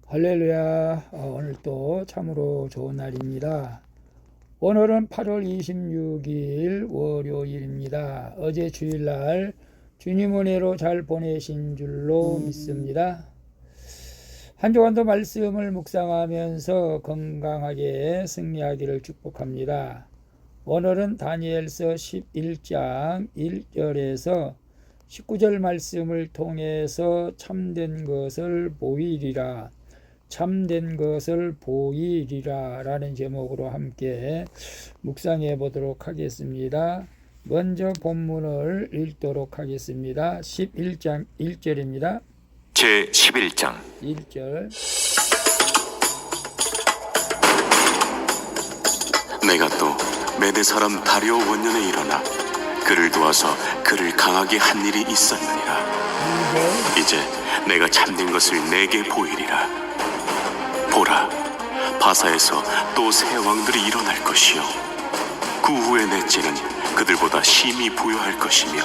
할렐루야. 오늘 또 참으로 좋은 날입니다. 오늘은 8월 26일 월요일입니다. 어제 주일날 주님 은혜로 잘 보내신 줄로 믿습니다. 한 주간도 말씀을 묵상하면서 건강하게 승리하기를 축복합니다. 오늘은 다니엘서 11장 1절에서 19절 말씀을 통해서 참된 것을 보이리라, 참된 것을 보이리라 라는 제목으로 함께 묵상해 보도록 하겠습니다. 먼저 본문을 읽도록 하겠습니다. 11장 1절입니다. 제 11장 1절. 내가 또 메대 사람 다리오 원년에 일어나 그를 도와서 그를 강하게 한 일이 있었느니라. 이제 내가 참된 것을 내게 보이리라. 보라, 바사에서 또 새 왕들이 일어날 것이요, 그 후에 넷째는 그들보다 심히 부요할 것이며,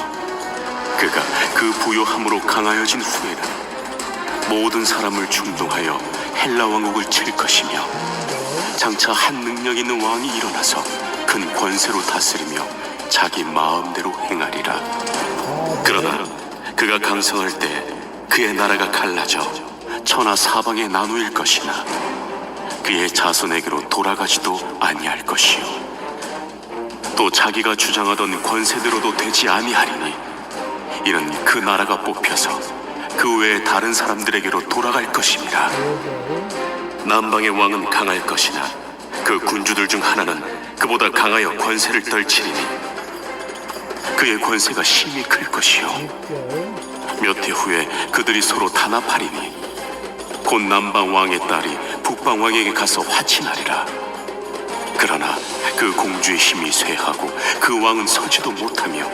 그가 그 부요함으로 강하여진 후에는 모든 사람을 충동하여 헬라 왕국을 칠 것이며, 장차 한 능력 있는 왕이 일어나서 큰 권세로 다스리며 자기 마음대로 행하리라. 그러나 그가 강성할 때 그의 나라가 갈라져 천하 사방에 나누일 것이나 그의 자손에게로 돌아가지도 아니할 것이요, 또 자기가 주장하던 권세대로도 되지 아니하리니 이는 그 나라가 뽑혀서 그 외에 다른 사람들에게로 돌아갈 것임이라. 남방의 왕은 강할 것이나 그 군주들 중 하나는 그보다 강하여 권세를 떨치리니 그의 권세가 심히 클 것이요, 몇 해 후에 그들이 서로 단합하리니 곧 남방 왕의 딸이 북방 왕에게 가서 화친하리라. 그러나 그 공주의 힘이 쇠하고 그 왕은 서지도 못하며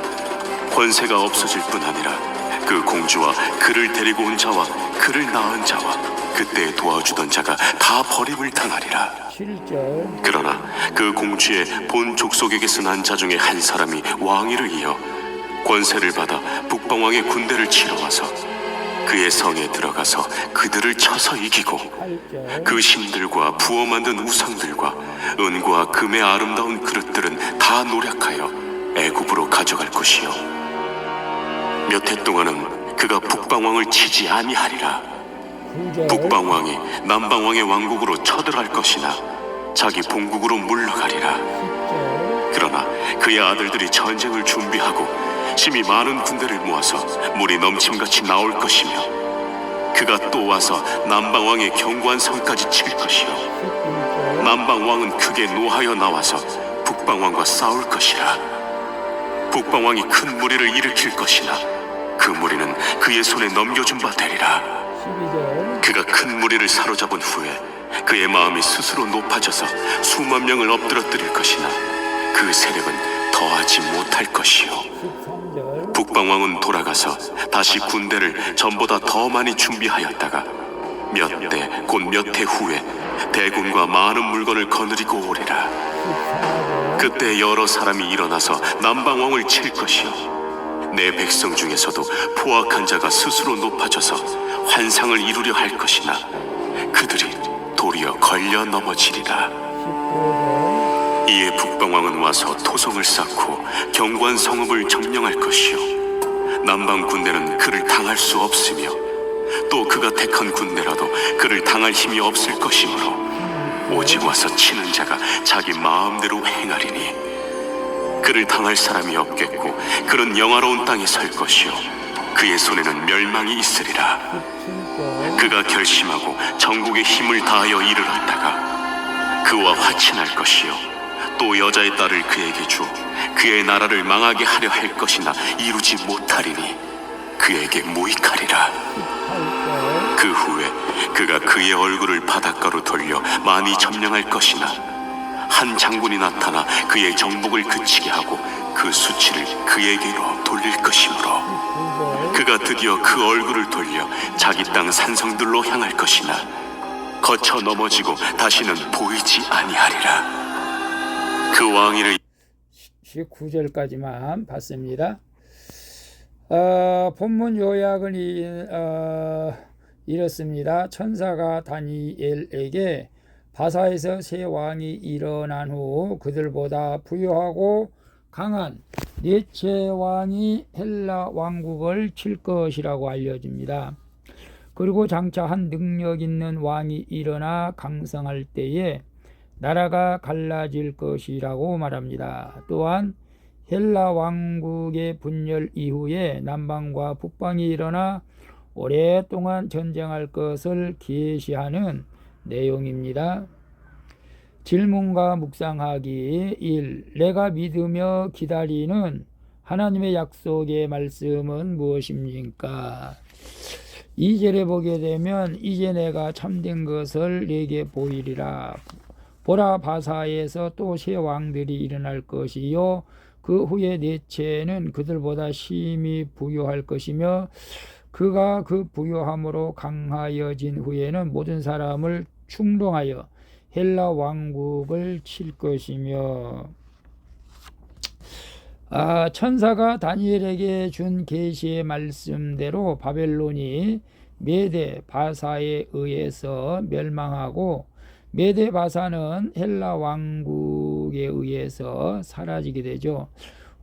권세가 없어질 뿐 아니라 그 공주와 그를 데리고 온 자와 그를 낳은 자와 그때 도와주던 자가 다 버림을 당하리라. 7절. 그러나 그 공주의 본 족속에게서 난 자 중에 한 사람이 왕위를 이어 권세를 받아 북방왕의 군대를 치러 와서 그의 성에 들어가서 그들을 쳐서 이기고 8절. 그 신들과 부어 만든 우상들과 은과 금의 아름다운 그릇들은 다 노략하여 애굽으로 가져갈 것이요, 몇 해 동안은 그가 북방왕을 치지 아니하리라. 9절. 북방왕이 남방왕의 왕국으로 쳐들어갈 것이나 자기 본국으로 물러가리라. 10절. 그러나 그의 아들들이 전쟁을 준비하고 심히 많은 군대를 모아서 물이 넘침같이 나올 것이며, 그가 또 와서 남방왕의 견고한 성까지 칠 것이요, 11절. 남방왕은 크게 노하여 나와서 북방왕과 싸울 것이라. 북방왕이 큰 무리를 일으킬 것이나 그 무리는 그의 손에 넘겨준 바 되리라. 12절. 그가 큰 무리를 사로잡은 후에 그의 마음이 스스로 높아져서 수만 명을 엎드러뜨릴 것이나 그 세력은 더하지 못할 것이요, 13절. 북방왕은 돌아가서 다시 군대를 전보다 더 많이 준비하였다가 몇 대 곧 몇 해 후에 대군과 많은 물건을 거느리고 오리라. 14절. 그때 여러 사람이 일어나서 남방왕을 칠 것이요, 내 백성 중에서도 포악한 자가 스스로 높아져서 환상을 이루려 할 것이나 그들이 도리어 걸려 넘어지리라. 15절. 이에 북방왕은 와서 토성을 쌓고 견고한 성읍을 점령할 것이요, 남방 군대는 그를 당할 수 없으며 또 그가 택한 군대라도 그를 당할 힘이 없을 것이므로 오직 와서 치는 자가 자기 마음대로 행하리니 그를 당할 사람이 없겠고 그런 영화로운 땅에 설 것이요, 그의 손에는 멸망이 있으리라. 17절. 그가 결심하고 전국의 힘을 다하여 이르렀다가 그와 화친할 것이요, 또 여자의 딸을 그에게 주어 그의 나라를 망하게 하려 할 것이나 이루지 못하리니 그에게 무익하리라. 18절. 그 후에 그가 그의 얼굴을 바닷가로 돌려 많이 점령할 것이나 한 장군이 나타나 그의 정복을 그치게 하고 그 수치를 그에게로 돌릴 것이므로 19절. 그가 드디어 그 얼굴을 돌려 자기 땅 산성들로 향할 것이나 거쳐 넘어지고 다시는 보이지 아니하리라. 그 왕위를 19절까지만 봤습니다. 본문 요약은 이렇습니다. 천사가 다니엘에게 바사에서 새 왕이 일어난 후 그들보다 부유하고 강한 넷째 왕이 헬라 왕국을 칠 것이라고 알려집니다. 그리고 장차 한 능력 있는 왕이 일어나 강성할 때에 나라가 갈라질 것이라고 말합니다. 또한 헬라 왕국의 분열 이후에 남방과 북방이 일어나 오랫동안 전쟁할 것을 계시하는 내용입니다. 질문과 묵상하기 1. 내가 믿으며 기다리는 하나님의 약속의 말씀은 무엇입니까? 2절에 보게 되면 이제 내가 참된 것을 내게 보이리라. 보라, 바사에서 또 새 왕들이 일어날 것이요 그 후에 넷째는 그들보다 심히 부유할 것이며 그가 그 부유함으로 강하여진 후에는 모든 사람을 충동하여 헬라 왕국을 칠 것이며 천사가 다니엘에게 준 계시의 말씀대로 바벨론이 메데 바사에 의해서 멸망하고 메데 바사는 헬라 왕국에 의해서 사라지게 되죠.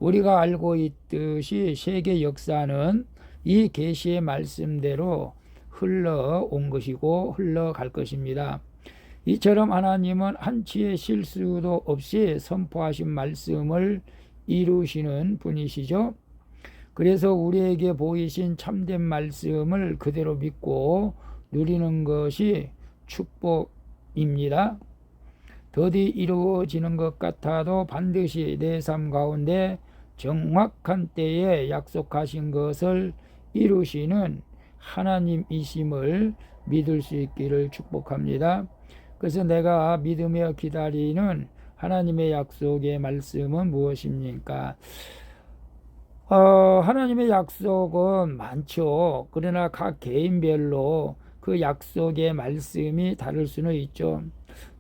우리가 알고 있듯이 세계 역사는 이 계시의 말씀대로 흘러온 것이고 흘러갈 것입니다. 이처럼 하나님은 한치의 실수도 없이 선포하신 말씀을 이루시는 분이시죠. 그래서 우리에게 보이신 참된 말씀을 그대로 믿고 누리는 것이 축복입니다. 더디 이루어지는 것 같아도 반드시 내 삶 가운데 정확한 때에 약속하신 것을 이루시는 하나님이심을 믿을 수 있기를 축복합니다. 그래서 내가 믿으며 기다리는 하나님의 약속의 말씀은 무엇입니까? 하나님의 약속은 많죠. 그러나 각 개인별로 그 약속의 말씀이 다를 수는 있죠.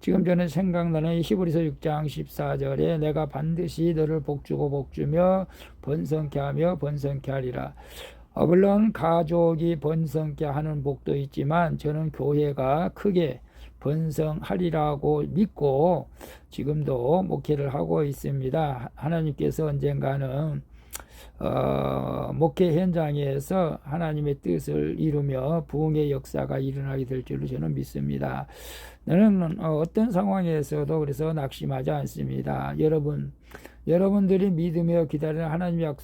지금 저는 생각나는 히브리서 6장 14절에 내가 반드시 너를 복주고 복주며 번성케 하며 번성케 하리라. 물론 가족이 번성케 하는 복도 있지만 저는 교회가 크게 번성하리라고 믿고 지금도 목회를 하고 있습니다. 하나님께서 언젠가는 목회 현장에서 하나님의 뜻을 이루며 부흥의 역사가 일어나게 될 줄로 저는 믿습니다. 나는 어떤 상황에서도 그래서 낙심하지 않습니다. 여러분들이 믿으며 기다리는 하나님의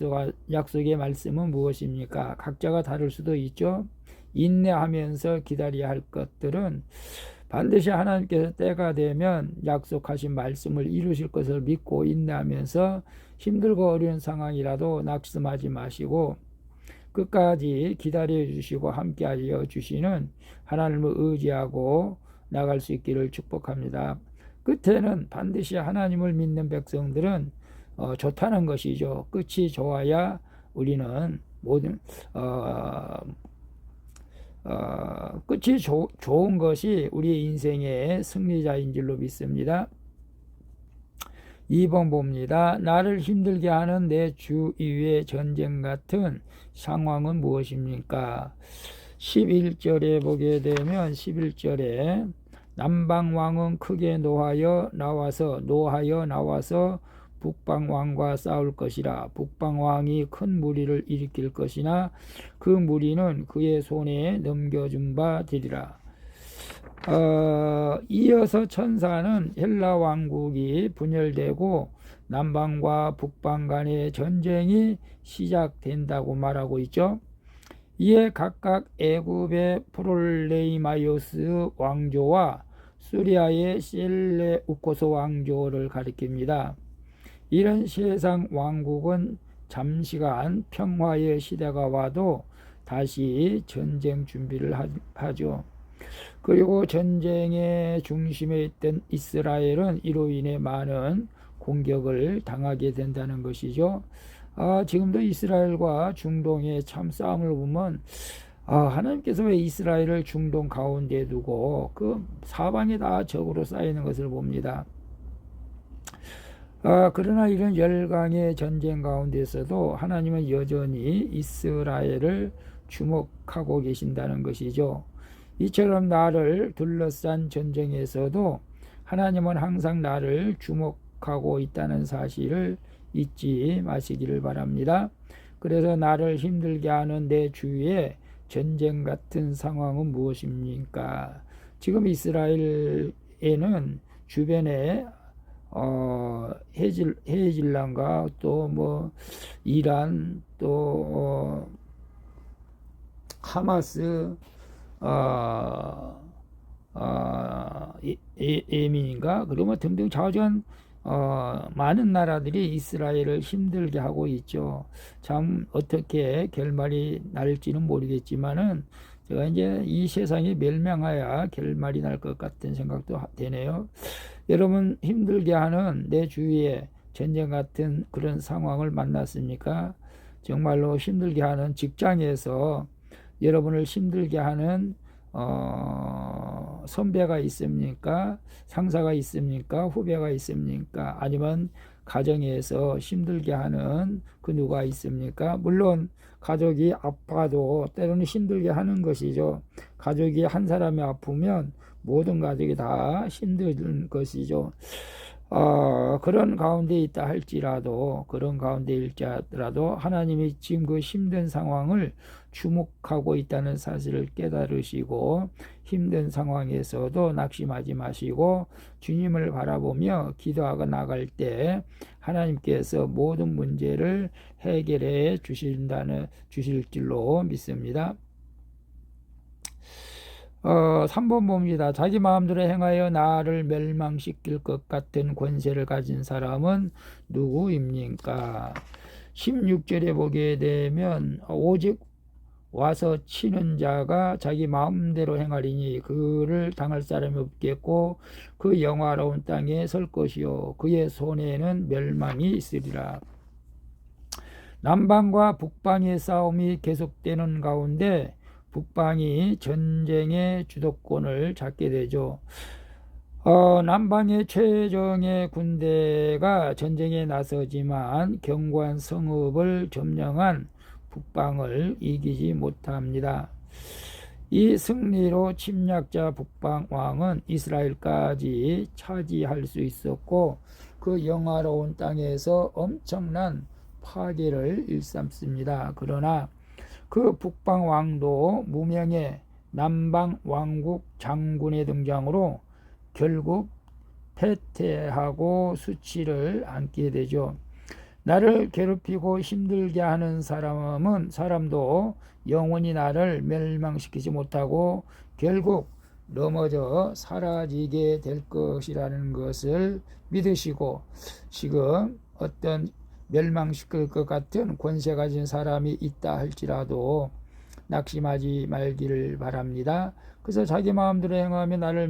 약속의 말씀은 무엇입니까? 각자가 다를 수도 있죠. 인내하면서 기다려야 할 것들은 반드시 하나님께서 때가 되면 약속하신 말씀을 이루실 것을 믿고 인내하면서 힘들고 어려운 상황이라도 낙심하지 마시고 끝까지 기다려 주시고 함께하여 주시는 하나님을 의지하고 나갈 수 있기를 축복합니다. 끝에는 반드시 하나님을 믿는 백성들은 좋다는 것이죠. 끝이 좋아야 우리는 모든 끝이 좋은 것이 우리의 인생의 승리자인 줄로 믿습니다. 2번 봅니다. 나를 힘들게 하는 내 주위의 전쟁 같은 상황은 무엇입니까? 11절에 보게 되면 11절에 남방왕은 크게 노하여 나와서 북방왕과 싸울 것이라. 북방왕이 큰 무리를 일으킬 것이나 그 무리는 그의 손에 넘겨준 바 되리라. 이어서 천사는 헬라 왕국이 분열되고 남방과 북방 간의 전쟁이 시작된다고 말하고 있죠. 이에 각각 애굽의 프롤레이마이오스 왕조와 수리아의 셀레우코스 왕조를 가리킵니다. 이런 세상 왕국은 잠시간 평화의 시대가 와도 다시 전쟁 준비를 하죠. 그리고 전쟁의 중심에 있던 이스라엘은 이로 인해 많은 공격을 당하게 된다는 것이죠. 지금도 이스라엘과 중동의 참 싸움을 보면 하나님께서 왜 이스라엘을 중동 가운데 두고 그 사방에 다 적으로 쌓이는 것을 봅니다. 그러나 이런 열강의 전쟁 가운데서도 하나님은 여전히 이스라엘을 주목하고 계신다는 것이죠. 이처럼 나를 둘러싼 전쟁에서도 하나님은 항상 나를 주목하고 있다는 사실을 잊지 마시기를 바랍니다. 그래서 나를 힘들게 하는 내 주위에 전쟁 같은 상황은 무엇입니까? 지금 이스라엘에는 주변에 헤질란과 또 뭐 이란 또 하마스 예민인가 그리고 뭐 등등 자전 많은 나라들이 이스라엘을 힘들게 하고 있죠. 참 어떻게 결말이 날지는 모르겠지만은 제가 이제 이 세상이 멸망하야 결말이 날 것 같은 생각도 되네요. 여러분 힘들게 하는 내 주위에 전쟁 같은 그런 상황을 만났습니까? 정말로 힘들게 하는 직장에서 여러분을 힘들게 하는 선배가 있습니까? 상사가 있습니까? 후배가 있습니까? 아니면 가정에서 힘들게 하는 그 누가 있습니까? 물론 가족이 아파도 때로는 힘들게 하는 것이죠. 가족이 한 사람이 아프면 모든 가족이 다 힘든 것이죠. 그런 가운데 있다 할지라도 그런 가운데 일지라도 하나님이 지금 그 힘든 상황을 주목하고 있다는 사실을 깨달으시고 힘든 상황에서도 낙심하지 마시고 주님을 바라보며 기도하고 나갈 때 하나님께서 모든 문제를 해결해 주실 줄로 믿습니다. 3번 봅니다. 자기 마음대로 행하여 나를 멸망시킬 것 같은 권세를 가진 사람은 누구입니까? 16절에 보게 되면 오직 와서 치는 자가 자기 마음대로 행하리니 그를 당할 사람이 없겠고 그 영화로운 땅에 설 것이요 그의 손에는 멸망이 있으리라. 남방과 북방의 싸움이 계속되는 가운데 북방이 전쟁의 주도권을 잡게 되죠. 남방의 최정예 군대가 전쟁에 나서지만 견고한 성읍을 점령한 북방을 이기지 못합니다. 이 승리로 침략자 북방 왕은 이스라엘까지 차지할 수 있었고 그 영화로운 땅에서 엄청난 파괴를 일삼습니다. 그러나 그 북방 왕도 무명의 남방 왕국 장군의 등장으로 결국 패퇴하고 수치를 안게 되죠. 나를 괴롭히고 힘들게 하는 사람도 영원히 나를 멸망시키지 못하고 결국 넘어져 사라지게 될 것이라는 것을 믿으시고 지금 어떤 멸망시킬 것 같은 권세 가진 사람이 있다 할지라도 낙심하지 말기를 바랍니다. 그래서 자기 마음대로 행하며 나를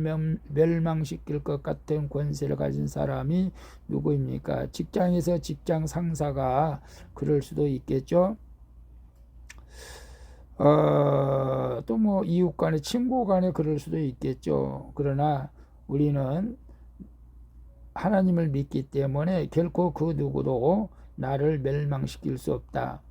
멸망시킬 것 같은 권세를 가진 사람이 누구입니까? 직장에서 직장 상사가 그럴 수도 있겠죠. 또 뭐 이웃 간에 친구 간에 그럴 수도 있겠죠. 그러나 우리는 하나님을 믿기 때문에 결코 그 누구도 나를 멸망시킬 수 없다.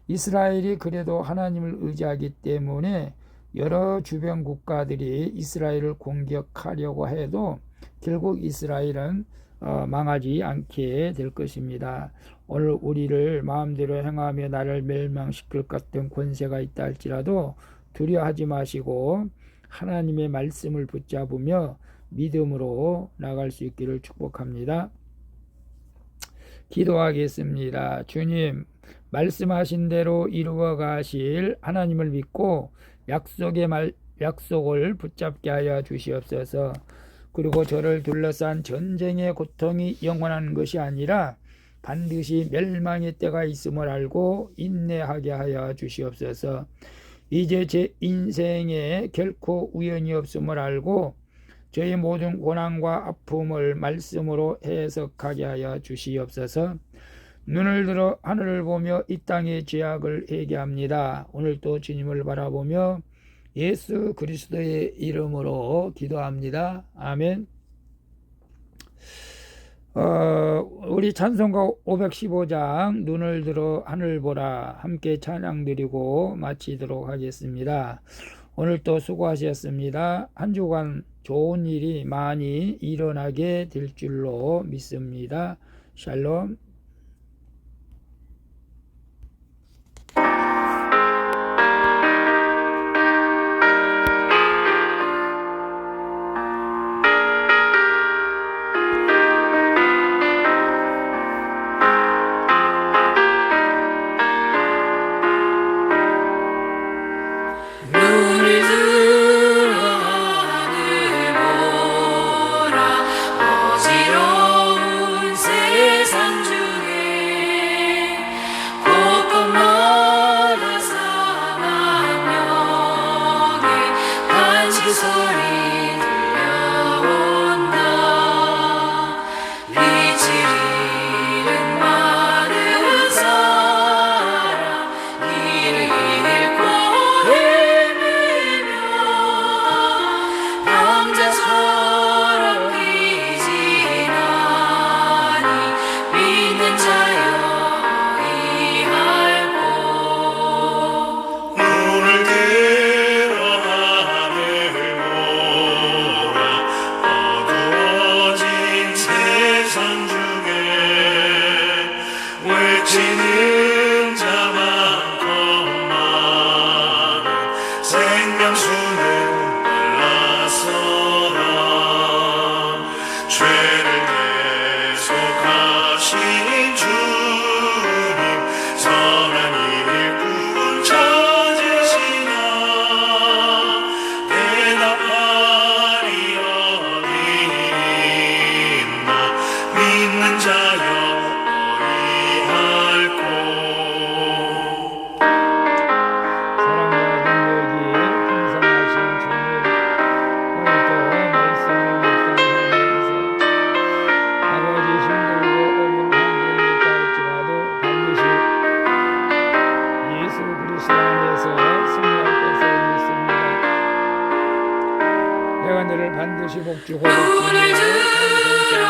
이스라엘이 그래도 하나님을 의지하기 때문에 여러 주변 국가들이 이스라엘을 공격하려고 해도 결국 이스라엘은 망하지 않게 될 것입니다. 오늘 우리를 마음대로 행하며 나를 멸망시킬 것 같은 권세가 있다 할지라도 두려워하지 마시고 하나님의 말씀을 붙잡으며 믿음으로 나갈 수 있기를 축복합니다. 기도하겠습니다. 주님, 말씀하신 대로 이루어 가실 하나님을 믿고 약속을 붙잡게 하여 주시옵소서. 그리고 저를 둘러싼 전쟁의 고통이 영원한 것이 아니라 반드시 멸망의 때가 있음을 알고 인내하게 하여 주시옵소서. 이제 제 인생에 결코 우연이 없음을 알고 저의 모든 고난과 아픔을 말씀으로 해석하게 하여 주시옵소서. 눈을 들어 하늘을 보며 이 땅의 죄악을 회개합니다. 오늘도 주님을 바라보며 예수 그리스도의 이름으로 기도합니다. 아멘. 우리 찬송가 515장 눈을 들어 하늘 보라 함께 찬양 드리고 마치도록 하겠습니다. 오늘도 수고하셨습니다. 한 주간 좋은 일이 많이 일어나게 될 줄로 믿습니다. 샬롬. 눈을 들어 하늘 보라 어지러운 세상 중에 곳곳마다 사망령의 간식 소리 들려온다. 빛을 잃은 많은 사람 길을 잃고 헤매며 남자처럼 기진하니 믿는 자여 어이할꼬. 눈을 들어 하늘 보라 어두워진 세상 중에 외치는 자 많고 많은 생명수는 말라서라. 죄를 대속하신 주님 선한 일꾼 찾으시나 대답하리 어디 있나 믿는 자여 어이할꼬. 사랑과 능력이 풍성하신 주님, 오늘도 말씀을 묵상하면서 아버지 힘들고 어려운 환경이 있다 할지라도 반드시 예수 그리스도 안에서 승리할 것을 믿습니다. 내가 너를 반드시 복주고 눈을 복주며 들어